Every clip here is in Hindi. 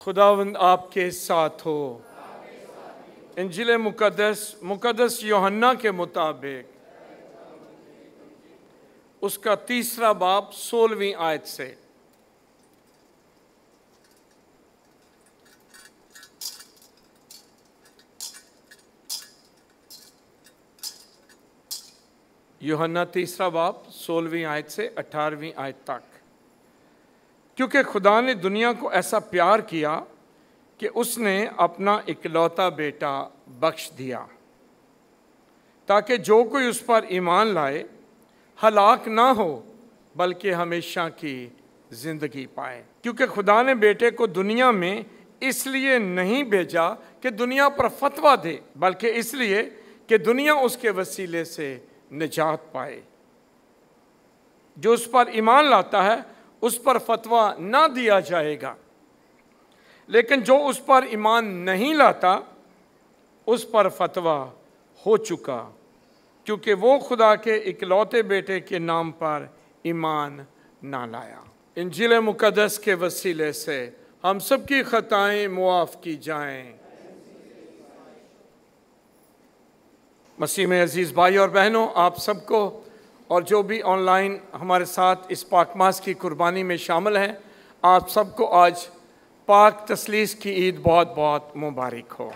खुदावंद आपके साथ हो। इंजील मुकद्दस यूहन्ना के मुताबिक उसका 3 बाब 16वीं आयत से। यूहन्ना 3 बाब 16वीं आयत से 18वीं आयत तक। क्योंकि खुदा ने दुनिया को ऐसा प्यार किया कि उसने अपना इकलौता बेटा बख्श दिया, ताकि जो कोई उस पर ईमान लाए हलाक ना हो बल्कि हमेशा की जिंदगी पाए। क्योंकि खुदा ने बेटे को दुनिया में इसलिए नहीं भेजा कि दुनिया पर फतवा दे, बल्कि इसलिए कि दुनिया उसके वसीले से निजात पाए। जो उस पर ईमान लाता है उस पर फतवा ना दिया जाएगा, लेकिन जो उस पर ईमान नहीं लाता उस पर फतवा हो चुका, क्योंकि वो खुदा के इकलौते बेटे के नाम पर ईमान ना लाया। इंजील मुकद्दस के वसीले से हम सब की खताएं मुआफ़ की जाएं। मसीह में अजीज़ भाई और बहनों, आप सबको और जो भी ऑनलाइन हमारे साथ इस पाकमास की कुर्बानी में शामिल हैं, आप सबको आज पाक तसलीस की ईद बहुत बहुत मुबारक हो।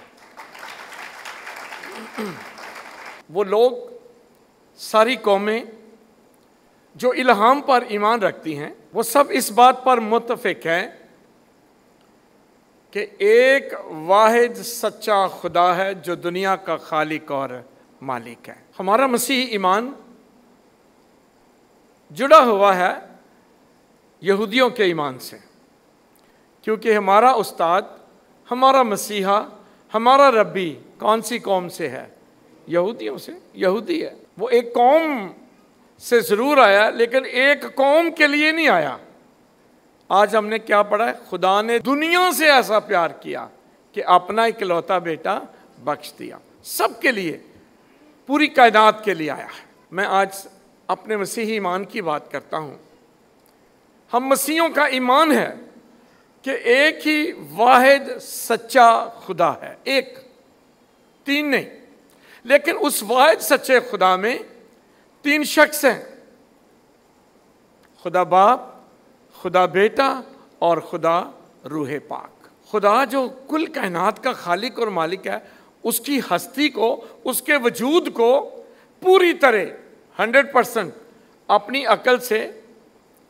वो लोग, सारी कौमें जो इल्हाम पर ईमान रखती हैं, वो सब इस बात पर मुत्तफिक हैं कि एक वाहिद सच्चा खुदा है जो दुनिया का खालिक और मालिक है। हमारा मसीही ईमान जुड़ा हुआ है यहूदियों के ईमान से, क्योंकि हमारा उस्ताद, हमारा मसीहा, हमारा रब्बी कौन सी कौम से है? यहूदियों से। यहूदी है। वो एक कौम से ज़रूर आया, लेकिन एक कौम के लिए नहीं आया। आज हमने क्या पढ़ा है? खुदा ने दुनिया से ऐसा प्यार किया कि अपना इकलौता बेटा बख्श दिया। सबके लिए, पूरी कायनात के लिए आया है। मैं आज अपने मसीही ईमान की बात करता हूँ। हम मसीहों का ईमान है कि एक ही वाहिद सच्चा खुदा है, एक, 3 नहीं। लेकिन उस वाहिद सच्चे खुदा में 3 शख्स हैं, खुदा बाप, खुदा बेटा और खुदा रूह पाक। खुदा जो कुल कायनात का खालिक और मालिक है, उसकी हस्ती को, उसके वजूद को पूरी तरह 100% अपनी अकल से,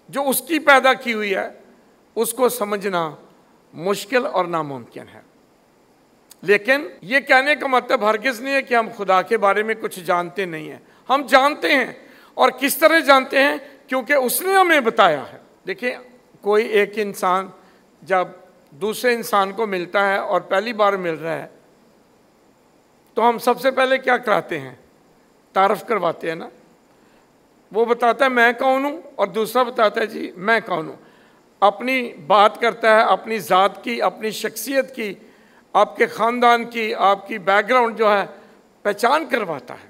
जो उसकी पैदा की हुई है, उसको समझना मुश्किल और नामुमकिन है। लेकिन ये कहने का मतलब हरगिज़ नहीं है कि हम खुदा के बारे में कुछ जानते नहीं हैं। हम जानते हैं, और किस तरह जानते हैं? क्योंकि उसने हमें बताया है। देखिए, कोई एक इंसान जब दूसरे इंसान को मिलता है और पहली बार मिल रहा है, तो हम सबसे पहले क्या कराते हैं? तारफ़ करवाते हैं ना। वो बताता है मैं कौन हूँ, और दूसरा बताता है जी मैं कौन हूँ। अपनी बात करता है, अपनी ज़ात की, अपनी शख्सियत की, आपके ख़ानदान की, आपकी बैकग्राउंड जो है पहचान करवाता है।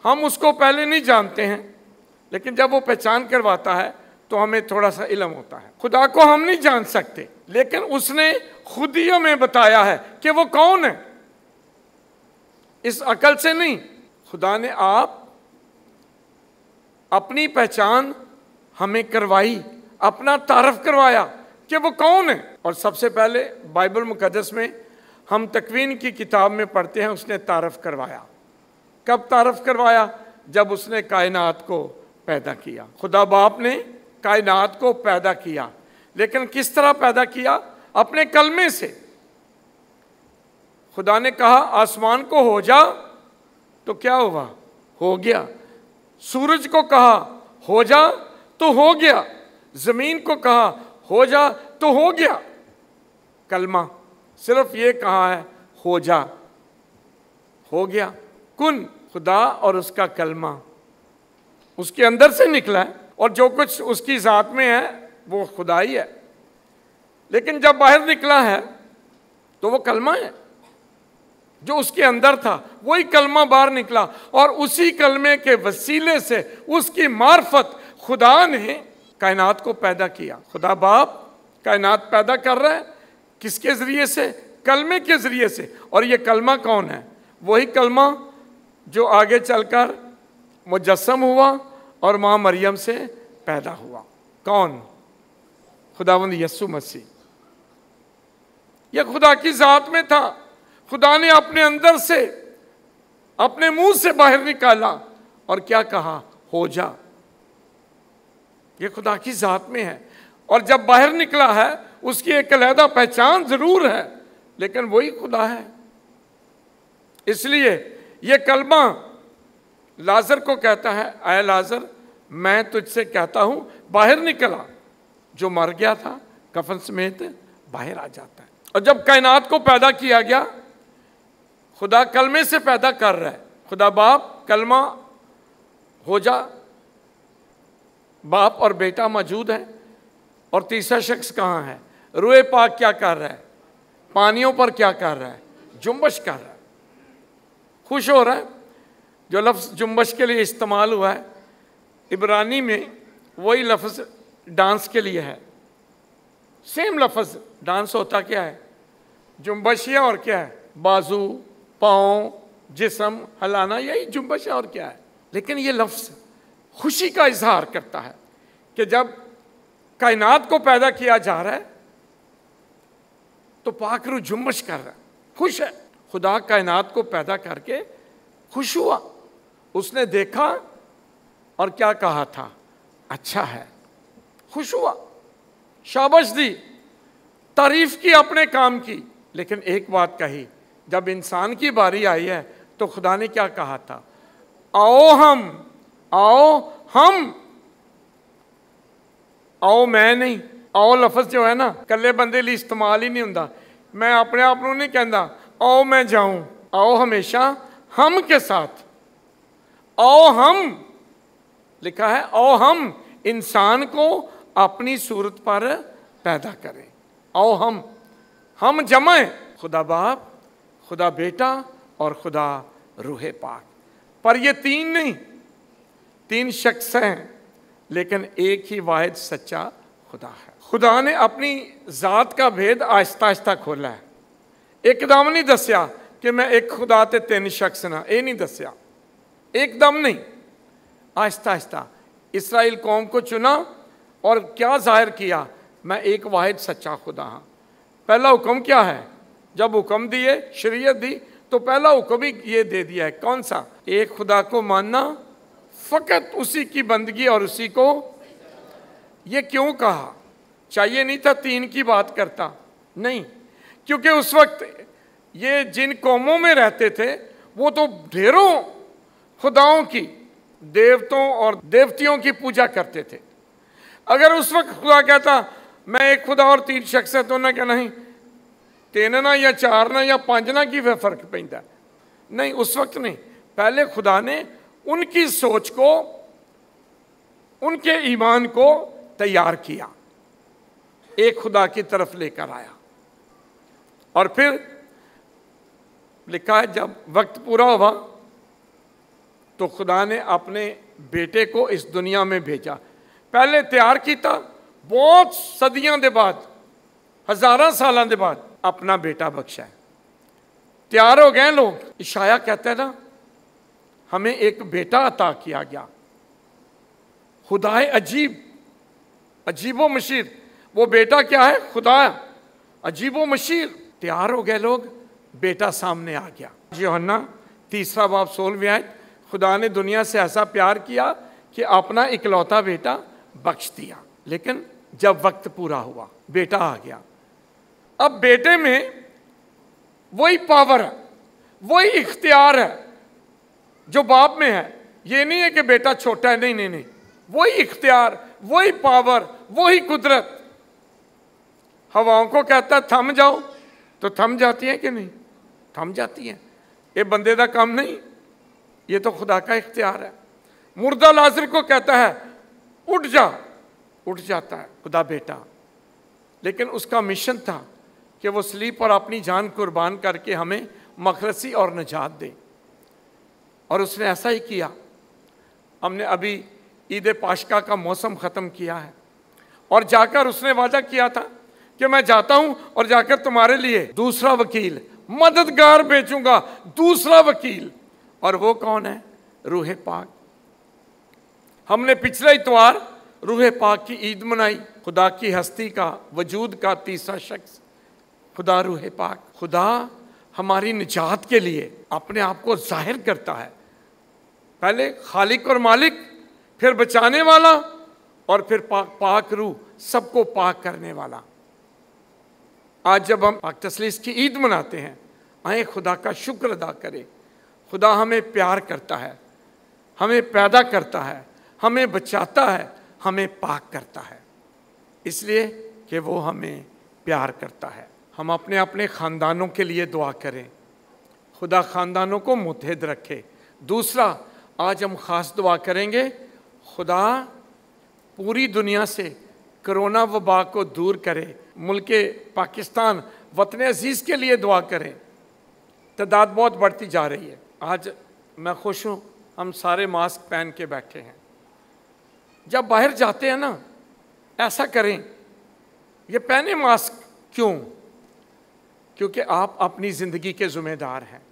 हम उसको पहले नहीं जानते हैं, लेकिन जब वो पहचान करवाता है तो हमें थोड़ा सा इल्म होता है। खुदा को हम नहीं जान सकते, लेकिन उसने खुद ही हमें बताया है कि वो कौन है। इस अकल से नहीं, खुदा ने आप अपनी पहचान हमें करवाई, अपना तारफ़ करवाया कि वो कौन है। और सबसे पहले बाइबल मुकद्दस में हम तकवीन की किताब में पढ़ते हैं, उसने तारफ़ करवाया। कब तारफ़ करवाया? जब उसने कायनात को पैदा किया। खुदा बाप ने कायनात को पैदा किया, लेकिन किस तरह पैदा किया? अपने कलमे से। खुदा ने कहा आसमान को हो जा, तो क्या हुआ? हो गया। सूरज को कहा हो जा, तो हो गया। ज़मीन को कहा हो जा, तो हो गया। कलमा सिर्फ ये कहा है हो जा, हो गया। कुन, खुदा और उसका कलमा उसके अंदर से निकला है, और जो कुछ उसकी ज़ात में है वो खुदा ही है। लेकिन जब बाहर निकला है तो वो कलमा है। जो उसके अंदर था वही कलमा बाहर निकला, और उसी कलमे के वसीले से, उसकी मार्फत खुदा ने कायनात को पैदा किया। खुदा बाप कायनात पैदा कर रहा है। किसके ज़रिए से? कलमे के ज़रिए से। और ये कलमा कौन है? वही कलमा जो आगे चलकर मुजस्सम हुआ और माँ मरियम से पैदा हुआ। कौन? खुदावंद यीशु मसीह। यह खुदा की ज़ात में था। खुदा ने अपने अंदर से, अपने मुंह से बाहर निकाला और क्या कहा? हो जा। यह खुदा की ज़ात में है। और जब बाहर निकला है उसकी एक अलहदा पहचान जरूर है, लेकिन वही खुदा है। इसलिए यह कलमा लाजर को कहता है, ऐ लाजर मैं तुझसे कहता हूं बाहर निकला। जो मर गया था कफन समेत बाहर आ जाता है। और जब कायनात को पैदा किया गया, खुदा कलमे से पैदा कर रहा है। खुदा बाप, कलमा हो जा, बाप और बेटा मौजूद है। और तीसरा शख्स कहाँ है? रूहे पाक क्या कर रहा है? पानियों पर क्या कर रहा है? जुम्बश कर रहा है, खुश हो रहा है। जो लफ्ज़ जुम्बश के लिए इस्तेमाल हुआ है इब्रानी में, वही लफ्ज़ डांस के लिए है। सेम लफ्ज़। डांस होता क्या है? जुम्बश है। और क्या है? बाजू, पाँव, जिस्म हिलाना, यही जुम्बश है और क्या है। लेकिन ये लफ्ज़ खुशी का इजहार करता है कि जब कायनात को पैदा किया जा रहा है तो पाक रूह जुम्बश कर रहा है, खुश है। खुदा कायनात को पैदा करके खुश हुआ। उसने देखा और क्या कहा था? अच्छा है। खुश हुआ, शाबाश दी, तारीफ की अपने काम की। लेकिन एक बात कही, जब इंसान की बारी आई है तो खुदा ने क्या कहा था? आओ हम, आओ हम। आओ मैं नहीं। आओ लफ्ज़ जो है ना, कल्ले बंदे लिए इस्तेमाल ही नहीं होता। मैं अपने आप को नहीं कहता आओ मैं जाऊं। आओ हमेशा हम के साथ। आओ हम लिखा है, आओ हम इंसान को अपनी सूरत पर पैदा करें। आओ हम जमा है, खुदा बाप, खुदा बेटा और खुदा रूहे पाक। पर ये तीन नहीं, तीन शख्स हैं, लेकिन एक ही वाहिद सच्चा खुदा है। खुदा ने अपनी ज़ात का भेद आहिस्ता आहिस्ता खोला है। एकदम नहीं दसिया कि मैं एक खुदा ते तीन शख्स ना, ये नहीं दसिया। एकदम नहीं, आहिस्ता आहिस्ता इसराइल कौम को चुना और क्या जाहिर किया? मैं एक वाहिद सच्चा खुदा हाँ। पहला हुक्म क्या है? जब हुक्म दिए, शरीयत दी, तो पहला हुक्म ही ये दे दिया है। कौन सा? एक खुदा को मानना, फ़कत उसी की बंदगी और उसी को। ये क्यों कहा? चाहिए नहीं था तीन की बात करता, नहीं, क्योंकि उस वक्त ये जिन कौमों में रहते थे वो तो ढेरों खुदाओं की, देवतों और देवतियों की पूजा करते थे। अगर उस वक्त खुदा कहता मैं एक खुदा और तीन शख्स है, तो उन्हें कहना नहीं, तीन ना या चार ना या पांच ना की फर्क पैंदा? नहीं, उस वक्त नहीं। पहले खुदा ने उनकी सोच को, उनके ईमान को तैयार किया, एक खुदा की तरफ लेकर आया। और फिर लिखा है जब वक्त पूरा हुआ तो खुदा ने अपने बेटे को इस दुनिया में भेजा। पहले तैयार किया, बहुत सदियों के बाद, हज़ारों सालों के बाद अपना बेटा बख्शा है। तैयार हो गए लोग। इशाया कहता है ना, हमें एक बेटा अता किया गया, खुदाए अजीब, अजीबो मशीर। वो बेटा क्या है? खुदा अजीबो मशीर। तैयार हो गए लोग, बेटा सामने आ गया। यूहन्ना 3 बाब 16 आयत, खुदा ने दुनिया से ऐसा प्यार किया कि अपना इकलौता बेटा बख्श दिया। लेकिन जब वक्त पूरा हुआ, बेटा आ गया। अब बेटे में वही पावर है, वही इख्तियार है जो बाप में है। ये नहीं है कि बेटा छोटा है, नहीं नहीं नहीं, वही इख्तियार, वही पावर, वही कुदरत। हवाओं को कहता है थम जाओ, तो थम जाती है कि नहीं? थम जाती है। ये बंदे का काम नहीं, ये तो खुदा का इख्तियार है। मुर्दा लाजर को कहता है उठ जा, उठ जाता है खुदा बेटा। लेकिन उसका मिशन था कि वो सलीब पर अपनी जान कुर्बान करके हमें मखरसी और निजात दे, और उसने ऐसा ही किया। हमने अभी ईद पाशका का मौसम ख़त्म किया है, और जाकर उसने वादा किया था कि मैं जाता हूं और जाकर तुम्हारे लिए दूसरा वकील, मददगार भेजूंगा, दूसरा वकील। और वो कौन है? रूह पाक। हमने पिछले इतवार रूह पाक की ईद मनाई। खुदा की हस्ती का, वजूद का तीसरा शख्स खुदा रूह पाक। खुदा हमारी निजात के लिए अपने आप को जाहिर करता है, पहले खालिक और मालिक, फिर बचाने वाला, और फिर पाक रूह, सबको पाक करने वाला। आज जब हम पाक तसलीस की ईद मनाते हैं, आए खुदा का शुक्र अदा करें। खुदा हमें प्यार करता है, हमें पैदा करता है, हमें बचाता है, हमें पाक करता है, इसलिए कि वो हमें प्यार करता है। हम अपने अपने ख़ानदानों के लिए दुआ करें, खुदा ख़ानदानों को मुत्तहिद रखे। दूसरा, आज हम ख़ास दुआ करेंगे, खुदा पूरी दुनिया से कोरोना वबा को दूर करे। मुल्क पाकिस्तान, वतन अजीज़ के लिए दुआ करें। तादाद बहुत बढ़ती जा रही है। आज मैं खुश हूँ, हम सारे मास्क पहन के बैठे हैं। जब बाहर जाते हैं ना, ऐसा करें, ये पहने मास्क। क्यों? क्योंकि आप अपनी ज़िंदगी के ज़िम्मेदार हैं।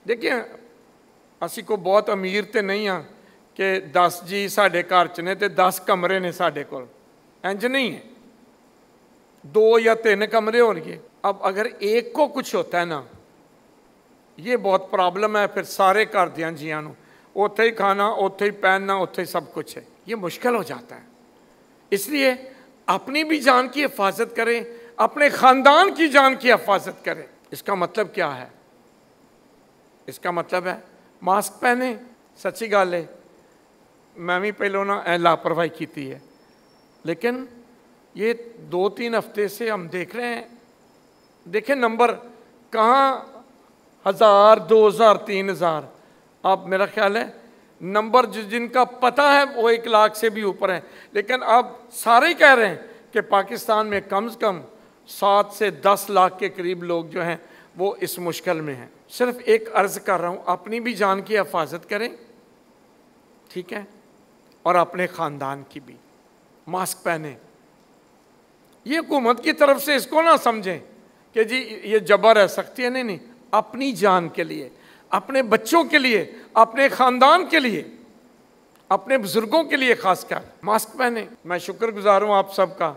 देखिए, असी को बहुत अमीर तो नहीं हाँ कि 10 जी साढ़े घर च ने ते 10 कमरे ने साढ़े कोल, इंज नहीं है। 2 या 3 कमरे होंगे। अब अगर एक को कुछ होता है ना, ये बहुत प्रॉब्लम है। फिर सारे घर दियां जियां नूं उत्थे ही खाना, उत्थे ही पहनना, उत्थे ही सब कुछ है, ये मुश्किल हो जाता है। इसलिए अपनी भी जान की हिफाजत करें, अपने ख़ानदान की जान की हिफाजत करें। इसका मतलब क्या है? इसका मतलब है मास्क पहने। सच्ची गल है, मैं भी पहलों ना लापरवाही की है, लेकिन ये 2-3 हफ्ते से हम देख रहे हैं। देखें नंबर कहाँ 1000, 2000, 3000। अब मेरा ख्याल है नंबर जिनका पता है वो 1 लाख से भी ऊपर है। लेकिन अब सारे कह रहे हैं कि पाकिस्तान में कम से कम 7 से 10 लाख के करीब लोग जो हैं वो इस मुश्किल में हैं। सिर्फ एक अर्ज़ कर रहा हूँ, अपनी भी जान की हिफाजत करें, ठीक है, और अपने ख़ानदान की भी। मास्क पहने। ये हुकूमत की तरफ से इसको ना समझें कि जी ये जबर है, सख्ती है। नहीं, अपनी जान के लिए, अपने बच्चों के लिए, अपने ख़ानदान के लिए, अपने बुज़ुर्गों के लिए ख़ासकर मास्क पहने। मैं शुक्रगुज़ार हूँ आप सबका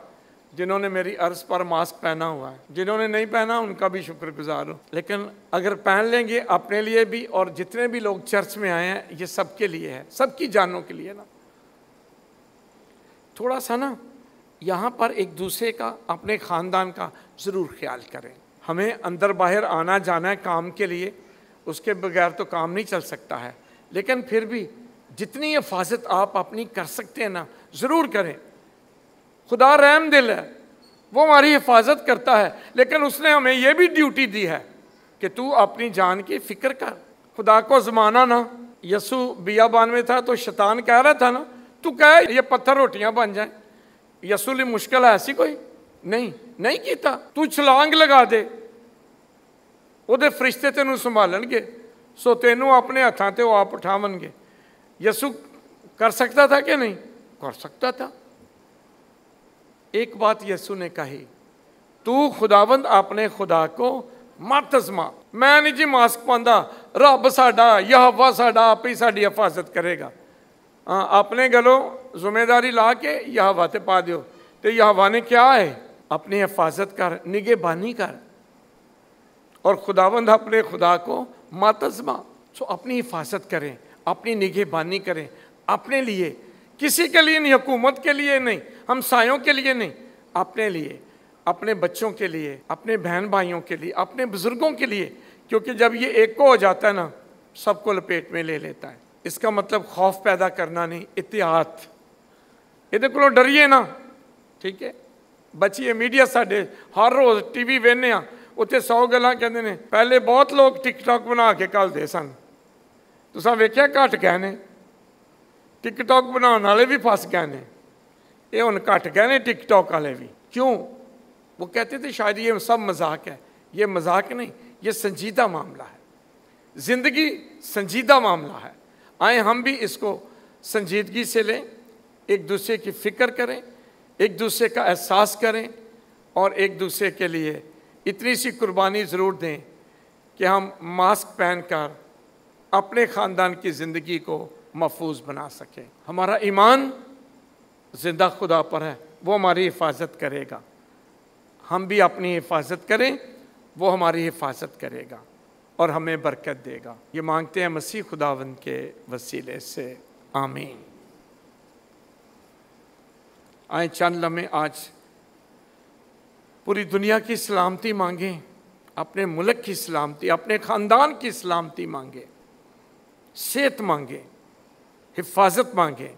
जिन्होंने मेरी अर्ज़ पर मास्क पहना हुआ है। जिन्होंने नहीं पहना उनका भी शुक्रगुज़ार हूँ। लेकिन अगर पहन लेंगे अपने लिए भी, और जितने भी लोग चर्च में आए हैं, ये सबके लिए है, सबकी जानों के लिए ना। थोड़ा सा ना यहाँ पर एक दूसरे का, अपने ख़ानदान का ज़रूर ख्याल करें। हमें अंदर बाहर आना जाना है काम के लिए, उसके बगैर तो काम नहीं चल सकता है। लेकिन फिर भी जितनी हिफाजत आप अपनी कर सकते हैं ना, ज़रूर करें। खुदा रहम दिल है, वो हमारी हिफाजत करता है, लेकिन उसने हमें ये भी ड्यूटी दी है कि तू अपनी जान की फ़िक्र कर। खुदा को ज़माना ना, यसू बियाबान में था तो शैतान कह रहा था ना, तू कह ये पत्थर रोटियां बन जाए। यसू ली मुश्किल है ऐसी कोई नहीं कीता। तू छलांग लगा दे, ਉਹਦੇ फरिश्ते तेनू संभालणगे, सो तेनू अपने हथां ते आप उठावणगे। यसू कर सकता था कि नहीं? कर सकता था। एक बात यसू ने कही, तू खुदावंद अपने खुदा को मत आज़मा। मैं नहीं जी मास्क पांदा, रब साडा यहोवा साडा आप ही साडी हिफाजत करेगा। अपने गलों जिम्मेदारी ला के यहोवा ते पा दियो। तो यहोवा ने क्या है? अपनी हिफाजत कर, निगहबानी कर। और खुदावंद अपने खुदा को मत आज़मा। सो अपनी हिफाजत करें, अपनी निगहबानी करें, अपने लिए, किसी के लिए नहीं, हुकूमत के लिए नहीं, हमसायों के लिए नहीं, अपने लिए, अपने बच्चों के लिए, अपने बहन भाइयों के लिए, अपने बुज़ुर्गों के लिए। क्योंकि जब ये एक को हो जाता है ना, सबको लपेट में ले लेता है। इसका मतलब खौफ पैदा करना नहीं, इत्तेहात। ये को डरिए ना, ठीक है, बचिए। मीडिया साढ़े हर रोज़ TV वेखने आ, उत्थे 100 गल्लां कहंदे ने। पहले बहुत लोग टिकटॉक बना के घलदे सन, तुसां वेख्या घट गए ने। टिकटॉक बनाने वाले भी फस गए ने, ये हुण घट गए ने टिकटॉक वाले भी। क्यों? वो कहते थे शायद ये सब मजाक है। ये मजाक नहीं, ये संजीदा मामला है। ज़िंदगी संजीदा मामला है। आए हम भी इसको संजीदगी से लें, एक दूसरे की फ़िक्र करें, एक दूसरे का एहसास करें, और एक दूसरे के लिए इतनी सी कुर्बानी ज़रूर दें कि हम मास्क पहनकर अपने ख़ानदान की ज़िंदगी को महफूज बना सकें। हमारा ईमान ज़िंदा खुदा पर है, वो हमारी हिफाजत करेगा। हम भी अपनी हिफाजत करें, वो हमारी हिफाजत करेगा और हमें बरकत देगा। ये मांगते हैं मसीह खुदावंद के वसीले से, आमीन। आए चंद लम्हे आज पूरी दुनिया की सलामती मांगें, अपने मुल्क की सलामती, अपने ख़ानदान की सलामती मांगें, सेहत मांगें, हिफाजत मांगें।